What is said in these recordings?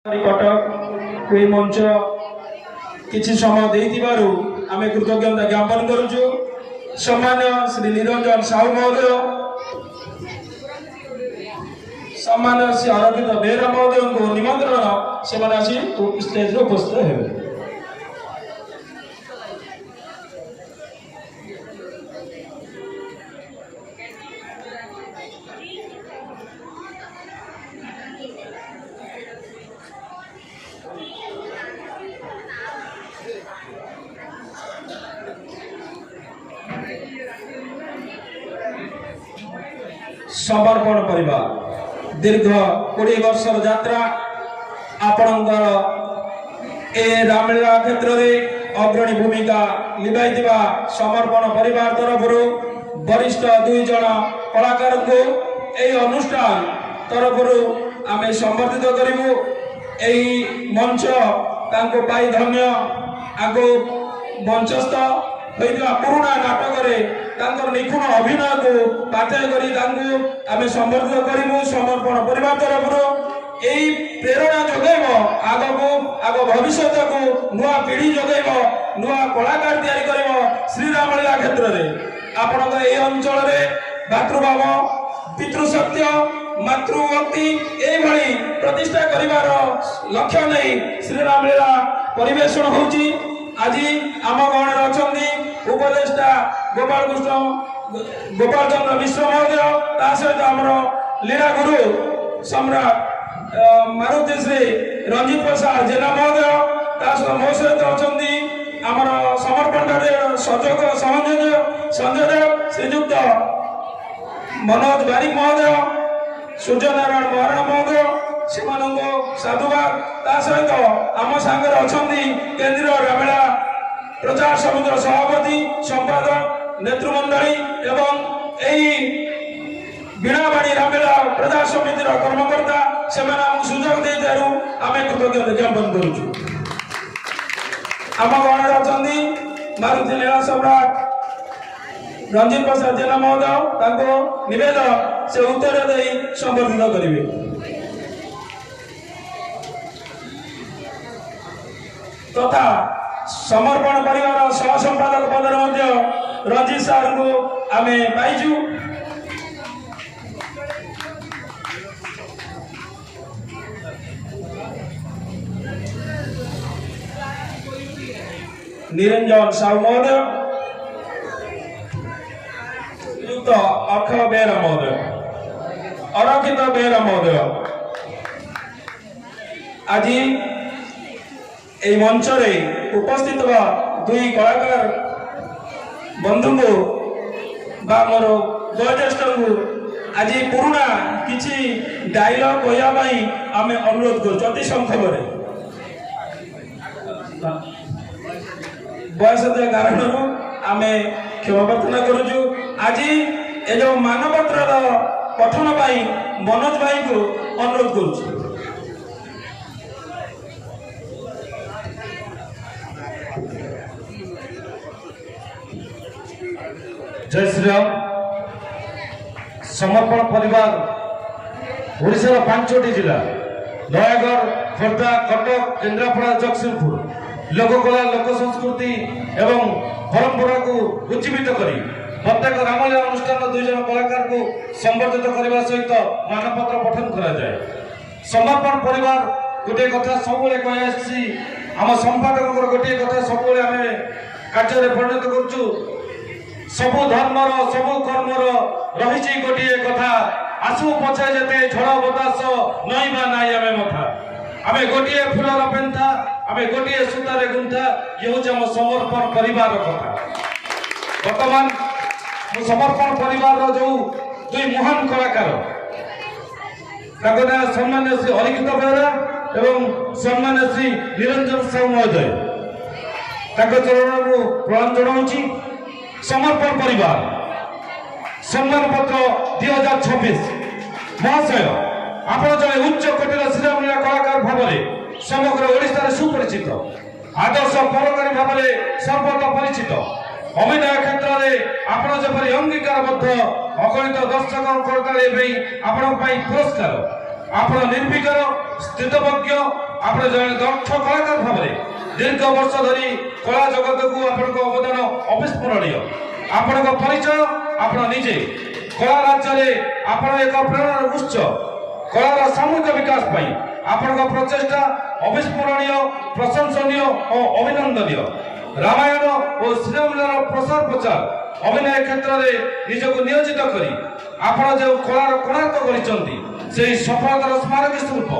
कटक मंच किसी समय आम कृतज्ञता ज्ञापन करुचु। सम्मान्य श्री निरंजन साहू महोदय, सम्मान्य श्री अरविंद बेहरा महोदय को निमंत्रण से स्टेज उपस्थित हेबे। समर्पण परिवार दीर्घ 20 वर्षर यात्रा आपणकर ए रामलीला क्षेत्र में अग्रणी भूमिका निभाइथिबा समर्पण परिवार तरफ वरिष्ठ 2 जन कलाकार को ए अनुष्ठान तरफ आम संबर्धित करूँ। मंच तांको पाई धन्य आगो मंचस्थ होइतिबा पुराना नाटक निखुण अभिनय को पाथेय करी आम संबर्धित करूँ। समर्पण परिवार तरफ यही प्रेरणा जगैब आग को आग भविष्य को नुआ पीढ़ी जगैब नुआ कलाकार तैयारी कर श्रीरामलीला क्षेत्र में आपण अंचल भातृभाव पितृसत्य मातृभक्ति यही प्रतिष्ठा करिवार लक्ष्य नहीं श्रीरामलीला परिवेषण होची। आज आम गण अच्छा उपदेष्टा गोपाल चंद्र मिश्र महोदय ता सहित आमर लीला गुरु सम्राट मारुति श्री रंजित प्रसाद जेना महोदय ता सहित मो सहित अच्छा आमर समर्पण संयोजक श्रीयुक्त मनोज बारिक महोदय सूर्यनारायण महाराणा महोदय से साधुवाद ता सहित आम सागर अच्छा केंद्रीय रामलीला प्रचार समितिर सभापति संपादक नेतृमंडली एवं बीणावाणी रामलीला प्रचार समितिर कर्मकर्ता से सुजोग देथिबारु आमे कृतज्ञता ज्ञापन करूछु। आम गण अच्छा मारुति लीला सम्राट रंजित प्रसाद जेना महोदय निवेदन से उत्तर दे संबर्धित करेंगे तथा समर्पण परिवार सह संपादक पद रंजित सार को आम पाइजु। निरंजन साहू महोदय युक्त अर्थ बेहरा महोदय अरक्षित बेहरा महोदय आज এই মঞ্চরে উপস্থিত হওয়া 2 কলাকার বন্ধুଙ୍କୁ বা মোর বয়োজ্যেষ্ঠଙ୍କୁ আজ পুরুনা কিছু ডায়লগ কইয়া পাই আমি অনুরোধ করছি অতি সংক্ষেপে। বয়স কারণରୁ ଆମେ କ୍ଷମା ପ୍ରାର୍ଥନା କରୁଛୁ। ଆଜି ଏ ଯେଉଁ ମାନପତ୍ରର ପଠନ ପାଇଁ ମନୋଜ ଭାଇଙ୍କୁ ଅନୁରୋଧ କରୁଛୁ। जय श्री राम। समर्पण परिवार ओडिशार 5टी जिला नयागढ़ खोर्धा कटक केन्द्रापड़ा जगतसिंहपुर लोककला लोक संस्कृति एवं परंपरा को उज्जीवित करी प्रत्येक रामलीला अनुष्ठान 2 जन कलाकार को संबर्धित करने सहित मानपत्र पठन करा जाए। समर्पण परिवार गोटे कथा सब कही आम संपादक गोटे कथा सब आम कार्य परिणत करुचु। सबु धर्मर सबु कर्मर रही गोटे कथा आसु पछे जेते झड़ बतास नईबा नाई आमे मथा आमे गोटे फुलर पेंथा आमे गोटे सूतारे गुंथा ये हूँ आम समर्पण परिवार कथा। वर्तमान समर्पण परिवार जो 2 महान कलाकार ना सम्मान्य श्री अरविंद बेहरा एवं सम्मान्य श्री निरंजन साहू महोदय चरण को प्रणाम जनाऊँगी। समर्पण परिवार सम्मान पत्र 2026 महाशय आप जड़े उच्च कोटीर श्रीरामलीला कलाकार भाव में समग्र ओडिशा सुपरिचित आदर्श कलाकारी भाव में सर्वत परिचित अभिनय क्षेत्र में आपण जपरी अंगीकारबद्ध अगणित दर्शक करताले आपण पुरस्कार आपण निर्विकार स्थितज्ञ ଆପଣ ଜଣେ ଦକ୍ଷ କଳାକାର ଭାବରେ ଦୀର୍ଘ ବର୍ଷ ଧରି କଳା ଜଗତକୁ ଆପଣଙ୍କ ଅବଦାନ ଅବିସ୍ମରଣୀୟ। ଆପଣଙ୍କ ପରିଚୟ ଆପଣ ନିଜେ କଳା ରାଜ୍ୟରେ ଆପଣ ଏକ ପ୍ରେରଣାର ଉତ୍ସ। କଳାର ସାମୂହିକ ବିକାଶ ପାଇଁ ଆପଣଙ୍କ ପ୍ରଚେଷ୍ଟା ଅବିସ୍ମରଣୀୟ, ପ୍ରଶଂସନୀୟ ଓ ଅଭିନନ୍ଦନୀୟ। ରାମାୟଣ ଓ ଶ୍ରୀରାମର ପ୍ରସାର ପ୍ରଚାର ଅଭିନୟ କ୍ଷେତ୍ରରେ ନିଜକୁ ନିୟୋଜିତ କରି ଆପଣ ଯେଉଁ କଳାର କୋଣାର୍କ କରିଛନ୍ତି, ସେହି ସଫଳତାର ସ୍ମାରକୀ ସ୍ୱରୂପ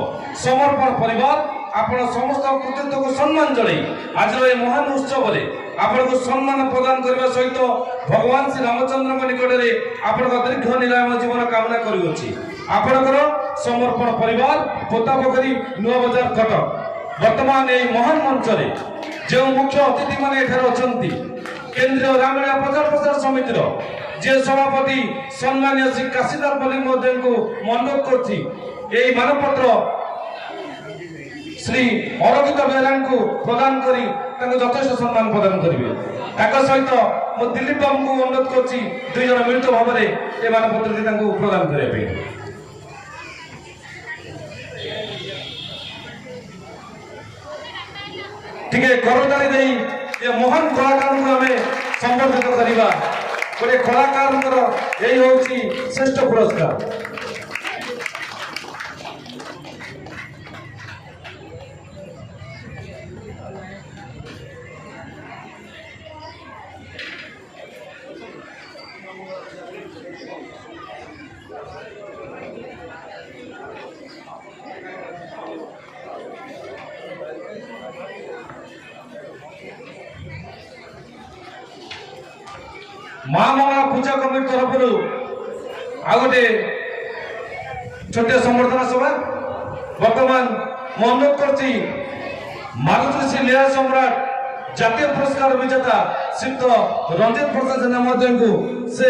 ସମର୍ପଣ ପରିବାର ଆପଣ ସମସ୍ତ କୃତିତ୍ୱକୁ ସମ୍ମାନ ଜଣାଇ ଆଜିର ଏହି ମହାନ ଉତ୍ସବରେ ଆପଣଙ୍କୁ ସମ୍ମାନ ପ୍ରଦାନ କରିବା ସହିତ ଭଗବାନ ଶ୍ରୀ ରାମଚନ୍ଦ୍ରଙ୍କ ନିକଟରେ ଆପଣଙ୍କ ଦୀର୍ଘ ନିରାମୟ ଜୀବନ କାମନା କରୁଅଛି। ଆପଣଙ୍କର ସମର୍ପଣ ପରିବାର, ପୋତାପୋଖରୀ, ନୂଆ ବଜାର, କଟକ। ବର୍ତ୍ତମାନ ଏହି ମହାନ ମଞ୍ଚରେ ଯେଉଁ ମୁଖ୍ୟ ଅତିଥିମାନେ ଏଠାରେ ଅଛନ୍ତି, କେନ୍ଦ୍ରୀୟ ରାମଲୀଳା ପ୍ରଚାର ପ୍ରସାର ସମିତିର যে সভাপতি সম্মানীয় শ্রী কাশীদার মল্লিক মহোদয়ଙ୍କୁ অনুরোধ করছি এই মানপত্র শ্রী অরবিন্দ বেହେରାଙ୍କୁ প্রদান করি তাকে যথেষ্ট সম্মান প্রদান করিবে। তাଙ୍କ সহিত ମୁଁ ଦିଲ୍ଲୀପ ବାବୁଙ୍କୁ ଅନୁରୋଧ করছি দুই জন মিলিত ভাবে এই মানপত্রটি ତାଙ୍କୁ প্রদান କରିବା ପାଇଁ। ଟିକେ କରତାଳି ଦେଇ ଏ ମହାନ କଳାକାରଙ୍କୁ ଆମେ ସମ୍ବର୍ଦ୍ଧିତ କରିବା। ଗୋଟେ କଳାକାରଙ୍କର ଏଇ ହେଉଛି ଶ୍ରେଷ୍ଠ ପୁରସ୍କାର। ମା ମଙ୍ଗଳା ପୂଜା କମିଟି ତରଫରୁ ଆଉ ଗୋଟେ ଛୋଟିଆ ସମ୍ବର୍ଦ୍ଧନା ସଭା। ବର୍ତ୍ତମାନ ମୁଁ ଅନୁରୋଧ କରୁଛି ମାରୁତୃଷି ଲୀଳା ସମ୍ରାଟ ଜାତୀୟ ପୁରସ୍କାର ବିଜେତା ଶ୍ରୀଯୁକ୍ତ ରଞ୍ଜିତ ପ୍ରସାଦ ଜେନା ମହୋଦୟଙ୍କୁ ସେ